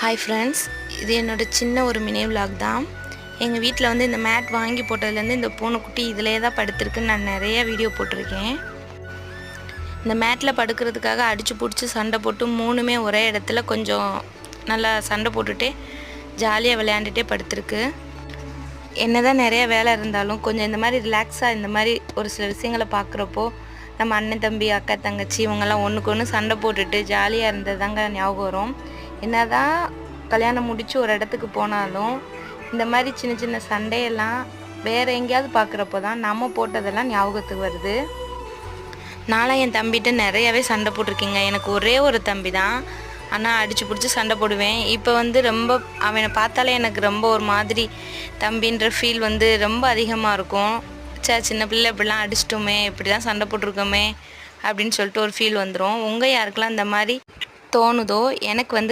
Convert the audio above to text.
Hi friends, இது என்னோட சின்ன ஒரு மினி விலாக் தான். எங்கள் வீட்டில் வந்து இந்த மேட் வாங்கி போட்டதுலேருந்து இந்த பூனைக்குட்டி இதிலே தான் படுத்திருக்குன்னு நான் நிறைய வீடியோ போட்டிருக்கேன். இந்த மேட்டில் படுக்கிறதுக்காக அடித்து பிடிச்சி சண்டை போட்டு மூணுமே ஒரே இடத்துல கொஞ்சம் நல்லா சண்டை போட்டுகிட்டே ஜாலியாக விளையாண்டுட்டே படுத்திருக்கு. என்ன தான் நிறைய வேலை இருந்தாலும் கொஞ்சம் இந்த மாதிரி ரிலாக்ஸாக இந்த மாதிரி ஒரு சில விஷயங்களை பார்க்குறப்போ நம்ம அண்ணன் தம்பி அக்கா தங்கச்சி இவங்கெல்லாம் ஒன்றுக்கு ஒன்று சண்டை போட்டுட்டு ஜாலியாக இருந்தது தாங்க ஞாபகம் வரும். என்ன தான் கல்யாணம் முடித்து ஒரு இடத்துக்கு போனாலும் இந்த மாதிரி சின்ன சின்ன சண்டையெல்லாம் வேறு எங்கேயாவது பார்க்குறப்போ தான் நம்ம போட்டதெல்லாம் ஞாபகத்துக்கு வருது. நானும் என் தம்பிகிட்ட நிறையாவே சண்டை போட்டிருக்கேங்க. எனக்கு ஒரே ஒரு தம்பி தான், ஆனால் அடித்து பிடிச்சி சண்டை போடுவேன். இப்போ வந்து ரொம்ப அவனை பார்த்தாலே எனக்கு ரொம்ப ஒரு மாதிரி தம்பின்ற ஃபீல் வந்து ரொம்ப அதிகமாக இருக்கும். சின்ன பிள்ளை இப்படிலாம் அடிச்சிட்டோமே, இப்படி தான் சண்டை போட்டிருக்கோமே அப்படின்னு சொல்லிட்டு ஒரு ஃபீல் வந்துடும். உங்கள் யாருக்கெல்லாம் இந்த மாதிரி தோணுதோ எனக்கு வந்து